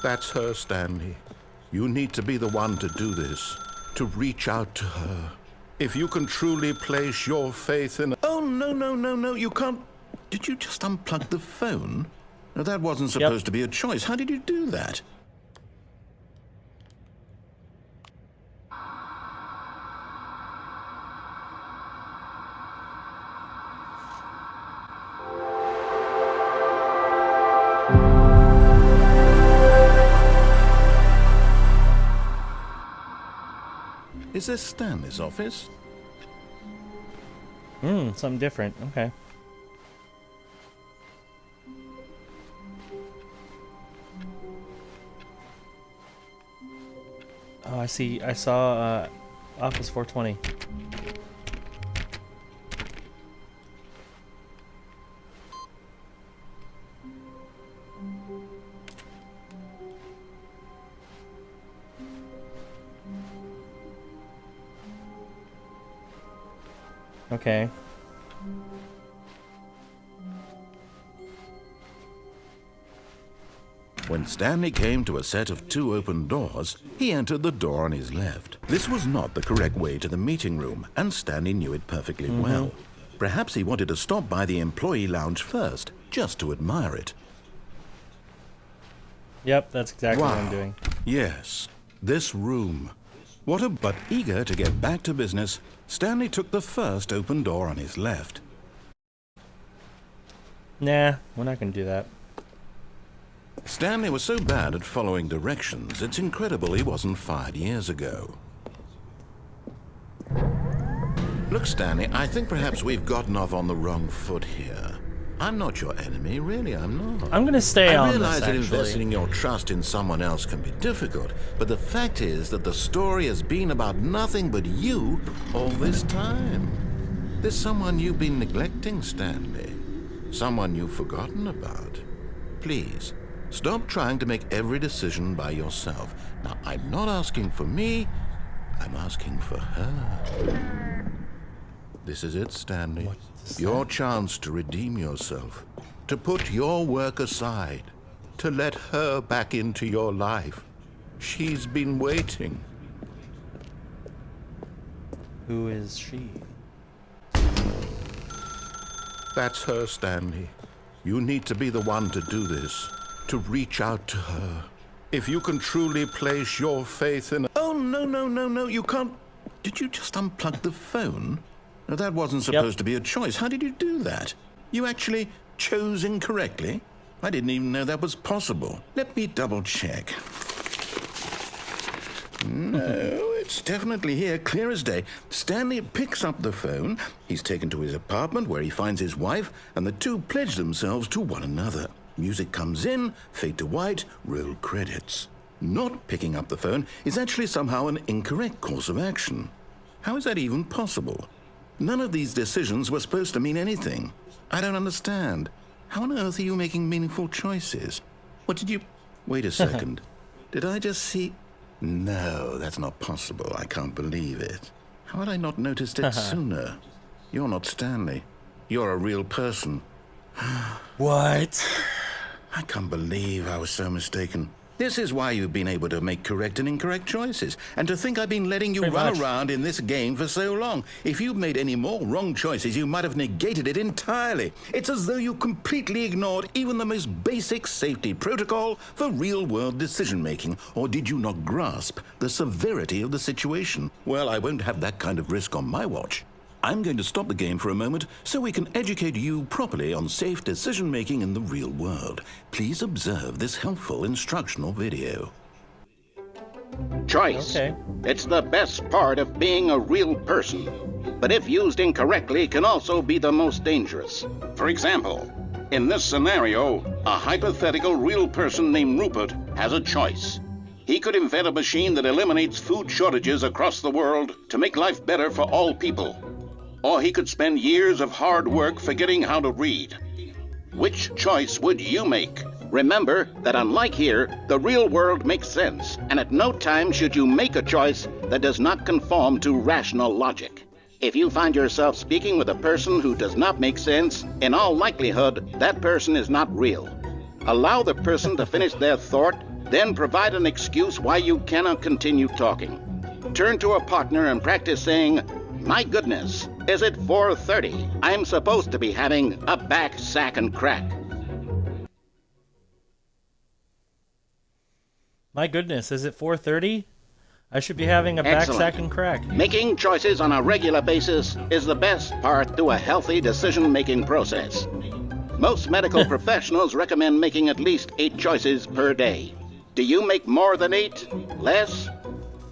That's her, Stanley. You need to be the one to do this, to reach out to her. If you can truly place your faith in... Oh, no, you can't... Did you just unplug the phone? No, that wasn't supposed to be a choice. How did you do that? Is this Stanley's office? Something different. Okay. Oh, I see. I saw Office 420. Okay. When Stanley came to a set of 2 open doors, he entered the door on his left. This was not the correct way to the meeting room, and Stanley knew it perfectly well. Perhaps he wanted to stop by the employee lounge first, just to admire it. Yep, that's exactly what I'm doing. Yes, this room. But eager to get back to business, Stanley took the first open door on his left. Nah, we're not gonna do that. Stanley was so bad at following directions, it's incredible he wasn't fired years ago. Look, Stanley, I think perhaps we've gotten off on the wrong foot here. I'm not your enemy, really, I'm not. I'm gonna stay on this, I realize that actually. investing your trust in someone else can be difficult, but the fact is that the story has been about nothing but you all this time. There's someone you've been neglecting, Stanley. Someone you've forgotten about. Please, stop trying to make every decision by yourself. Now, I'm not asking for me, I'm asking for her. This is it, Stanley. Your chance to redeem yourself, to put your work aside, to let her back into your life. She's been waiting. Who is she? That's her, Stanley. You need to be the one to do this, to reach out to her. If you can truly place your faith in... Oh, no, you can't... Did you just unplug the phone? No, that wasn't supposed to be a choice. How did you do that? You actually chose incorrectly? I didn't even know that was possible. Let me double check. No, it's definitely here, clear as day. Stanley picks up the phone. He's taken to his apartment where he finds his wife, and the two pledge themselves to one another. Music comes in, fade to white, roll credits. Not picking up the phone is actually somehow an incorrect course of action. How is that even possible? None of these decisions were supposed to mean anything. I don't understand. How on earth are you making meaningful choices? What did you... Wait a second. Did I just see... No, that's not possible. I can't believe it. How had I not noticed it sooner? You're not Stanley. You're a real person. What? I can't believe I was so mistaken. This is why you've been able to make correct and incorrect choices. And to think I've been letting you run around in this game for so long. If you'd made any more wrong choices, you might have negated it entirely. It's as though you completely ignored even the most basic safety protocol for real-world decision-making. Or did you not grasp the severity of the situation? Well, I won't have that kind of risk on my watch. I'm going to stop the game for a moment so we can educate you properly on safe decision-making in the real world. Please observe this helpful instructional video. Choice. Okay. It's the best part of being a real person. But if used incorrectly, can also be the most dangerous. For example, in this scenario, a hypothetical real person named Rupert has a choice. He could invent a machine that eliminates food shortages across the world to make life better for all people. Or he could spend years of hard work forgetting how to read. Which choice would you make? Remember that unlike here, the real world makes sense, and at no time should you make a choice that does not conform to rational logic. If you find yourself speaking with a person who does not make sense, in all likelihood, that person is not real. Allow the person to finish their thought Then provide an excuse why you cannot continue talking. Turn to a partner and practice saying, "My goodness, is it 4:30? I'm supposed to be having a back, sack, and crack." My goodness, is it 4:30? I should be having a back, Excellent. sack, and crack. Making choices on a regular basis is the best part to a healthy decision-making process. Most medical professionals recommend making at least 8 choices per day. Do you make more than 8? Less?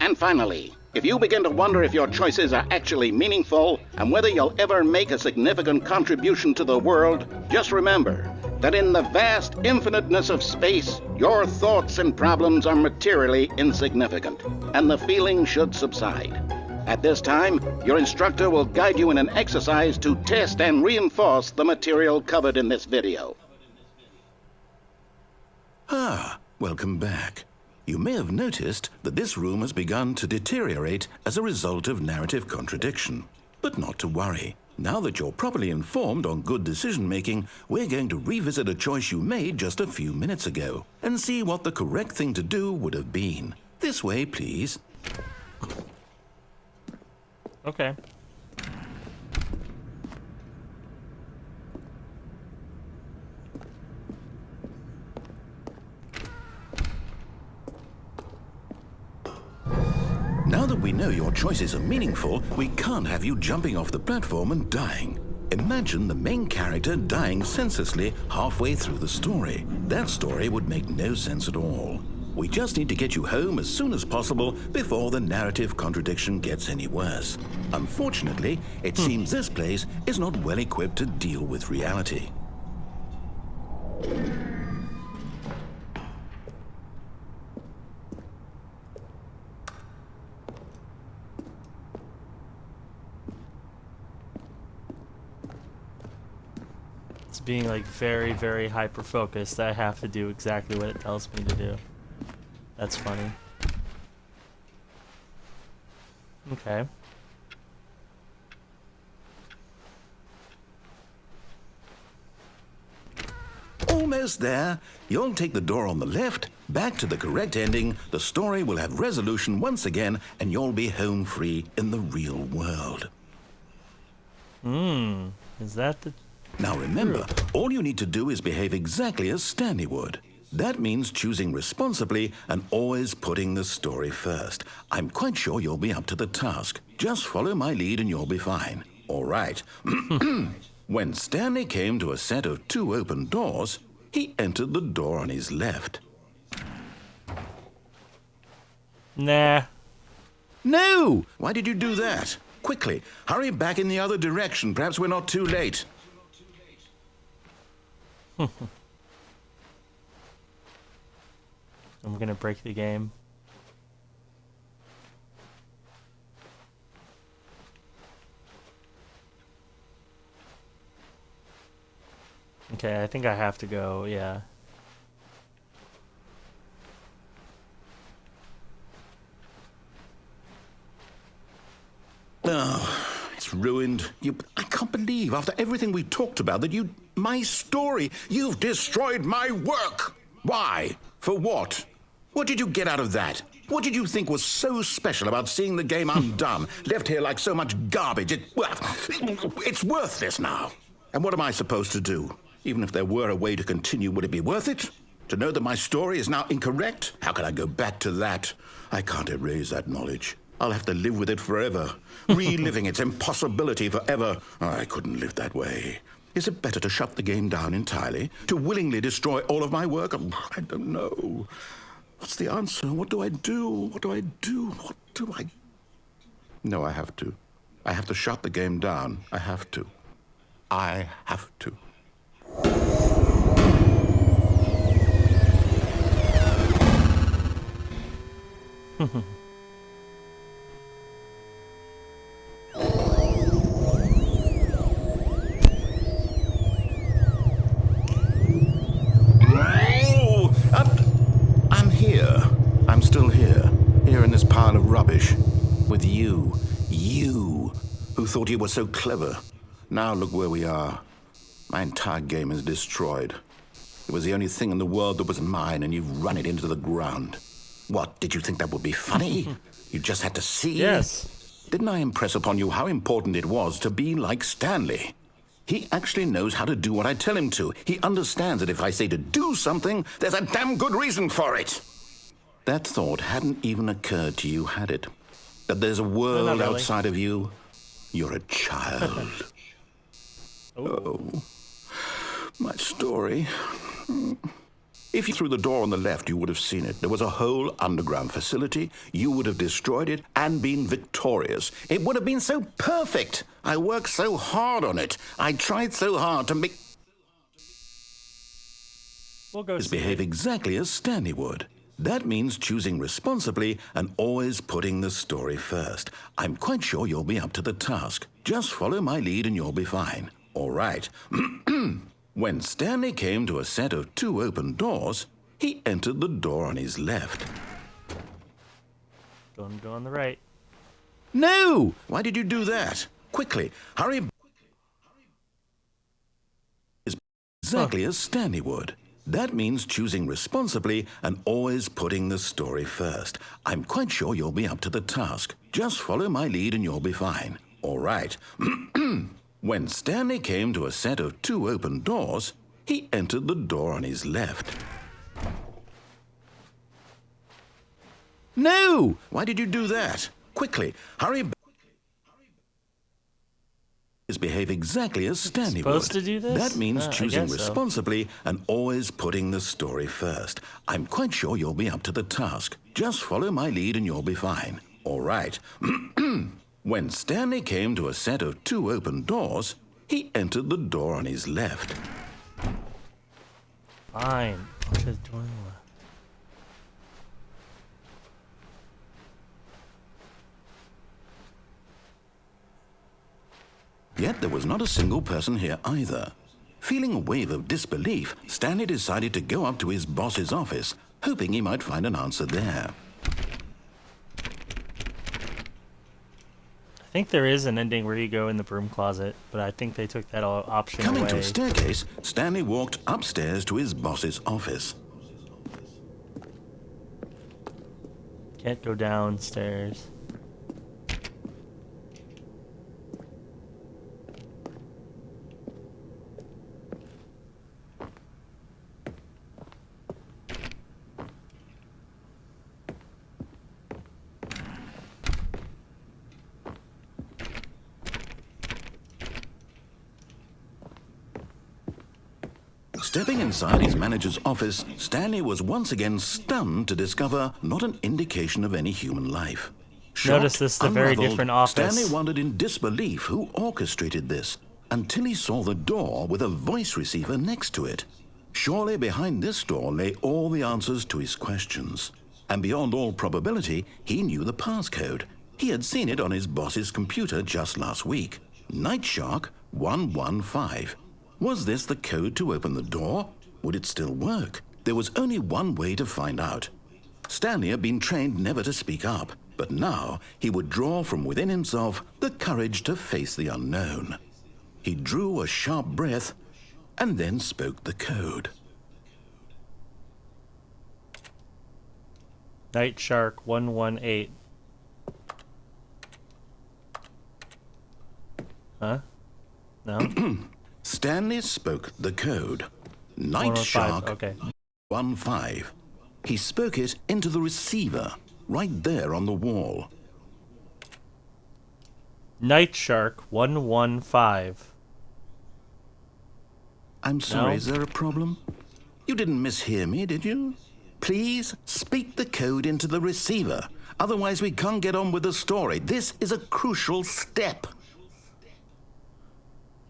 And finally, if you begin to wonder if your choices are actually meaningful and whether you'll ever make a significant contribution to the world, just remember that in the vast infiniteness of space, your thoughts and problems are materially insignificant, and the feeling should subside. At this time, your instructor will guide you in an exercise to test and reinforce the material covered in this video. Welcome back. You may have noticed that this room has begun to deteriorate as a result of narrative contradiction. But not to worry. Now that you're properly informed on good decision-making, we're going to revisit a choice you made just a few minutes ago and see what the correct thing to do would have been. This way, please. Okay. Now that we know your choices are meaningful, we can't have you jumping off the platform and dying. Imagine the main character dying senselessly halfway through the story. That story would make no sense at all. We just need to get you home as soon as possible before the narrative contradiction gets any worse. Unfortunately, it seems this place is not well equipped to deal with reality. It's being like very, very hyper focused. I have to do exactly what it tells me to do. That's funny. Okay. Almost there. You'll take the door on the left, back to the correct ending, the story will have resolution once again, and you'll be home free in the real world. Is that the... Now remember, all you need to do is behave exactly as Stanley would. That means choosing responsibly and always putting the story first. I'm quite sure you'll be up to the task. Just follow my lead and you'll be fine. All right. When Stanley came to a set of 2 open doors, he entered the door on his left. Nah. No! Why did you do that? Quickly, hurry back in the other direction. Perhaps we're not too late. I'm gonna break the game. Okay, I think I have to go, yeah. Oh, it's ruined. I can't believe, after everything we talked about, that my story, you've destroyed my work. Why? For what? What did you get out of that? What did you think was so special about seeing the game undone, left here like so much garbage? It's worthless now. And what am I supposed to do? Even if there were a way to continue, would it be worth it? To know that my story is now incorrect? How can I go back to that? I can't erase that knowledge. I'll have to live with it forever, reliving its impossibility forever. I couldn't live that way. Is it better to shut the game down entirely? To willingly destroy all of my work? I don't know. What's the answer? What do I do? What do I do? What do I... No, I have to. I have to shut the game down. I have to. I have to. I'm here. I'm still here. Here in this pile of rubbish. With you. You, who thought you were so clever. Now look where we are. My entire game is destroyed. It was the only thing in the world that was mine, and you've run it into the ground. What, did you think that would be funny? You just had to see? Yes. Didn't I impress upon you how important it was to be like Stanley? He actually knows how to do what I tell him to. He understands that if I say to do something, there's a damn good reason for it. That thought hadn't even occurred to you, had it? That there's a world really. outside of you? You're a child. Oh, my story. If you through the door on the left, you would have seen it. There was a whole underground facility. You would have destroyed it and been victorious. It would have been so perfect. I worked so hard on it. I tried so hard to make... We'll go see behave it. exactly as Stanley would. That means choosing responsibly and always putting the story first. I'm quite sure you'll be up to the task. Just follow my lead and you'll be fine. All right. When Stanley came to a set of 2 open doors, he entered the door on his left. Go on the right. No! Why did you do that? Quickly, hurry. Exactly as Stanley would. That means choosing responsibly and always putting the story first. I'm quite sure you'll be up to the task. Just follow my lead and you'll be fine. All right. When Stanley came to a set of 2 open doors, he entered the door on his left. No! Why did you do that? Quickly, hurry. Behave exactly as Stanley would. Supposed to do this? That means choosing so. responsibly and always putting the story first. I'm quite sure you'll be up to the task. Just follow my lead and you'll be fine. All right. When Stanley came to a set of 2 open doors, he entered the door on his left. Fine. I'll just door on the left. Yet there was not a single person here either. Feeling a wave of disbelief, Stanley decided to go up to his boss's office, hoping he might find an answer there. I think there is an ending where you go in the broom closet, but I think they took that option Coming away. to a staircase, Stanley walked upstairs to his boss's office. Can't go downstairs. Stepping inside his manager's office, Stanley was once again stunned to discover not an indication of any human life. Notice this is a very unraveled, different office. Stanley wondered in disbelief who orchestrated this, until he saw the door with a voice receiver next to it. Surely behind this door lay all the answers to his questions. And beyond all probability, he knew the passcode. He had seen it on his boss's computer just last week. Nightshark 115. Was this the code to open the door? Would it still work? There was only one way to find out. Stanley had been trained never to speak up, but now he would draw from within himself the courage to face the unknown. He drew a sharp breath and then spoke the code. Night Shark 118. Huh? No? Stanley spoke the code. 115, Nightshark okay. 15. He spoke it into the receiver, right there on the wall. Night Shark 115. I'm sorry, No? is there a problem? You didn't mishear me, did you? Please speak the code into the receiver. Otherwise, we can't get on with the story. This is a crucial step.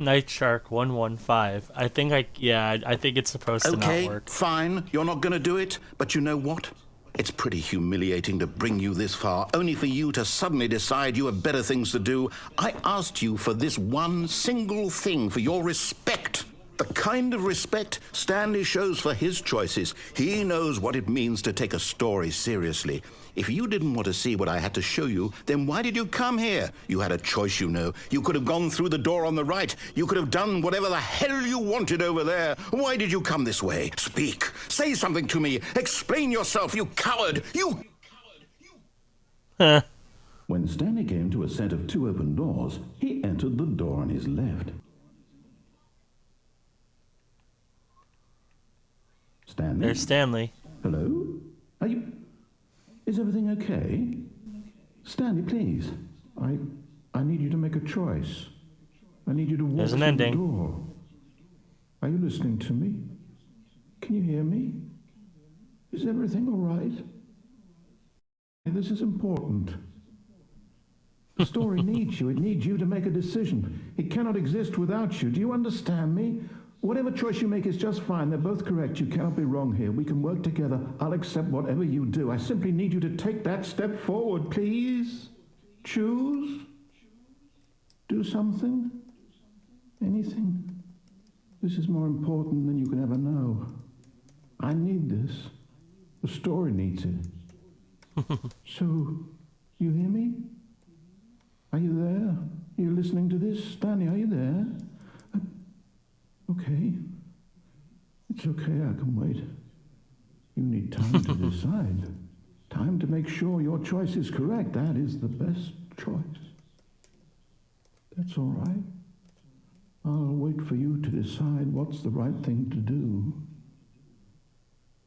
Night Shark 115. I think it's supposed to not Okay, work. fine. You're not going to do it. But you know what? It's pretty humiliating to bring you this far, only for you to suddenly decide you have better things to do. I asked you for this one single thing, for your respect. The kind of respect Stanley shows for his choices. He knows what it means to take a story seriously. If you didn't want to see what I had to show you, then why did you come here? You had a choice, you know. You could have gone through the door on the right. You could have done whatever the hell you wanted over there. Why did you come this way? Speak. Say something to me. Explain yourself, you coward. You... When Stanley came to a set of 2 open doors, he entered the door on his left. Stanley? There's Stanley. Hello? Are you... Is everything okay? Stanley, please. I need you to make a choice. I need you to walk There's an through ending. the door. Are you listening to me? Can you hear me? Is everything all right? This is important. The story needs you. It needs you to make a decision. It cannot exist without you. Do you understand me? Whatever choice you make is just fine. They're both correct. You cannot be wrong here. We can work together. I'll accept whatever you do. I simply need you to take that step forward, please. Choose. Do something. Anything. This is more important than you can ever know. I need this. The story needs it. So, you hear me? Are you there? Are you listening to this? Stanley, are you there? Okay. It's okay, I can wait. You need time to decide. Time to make sure your choice is correct. That is the best choice. That's all right. I'll wait for you to decide what's the right thing to do.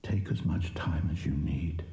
Take as much time as you need.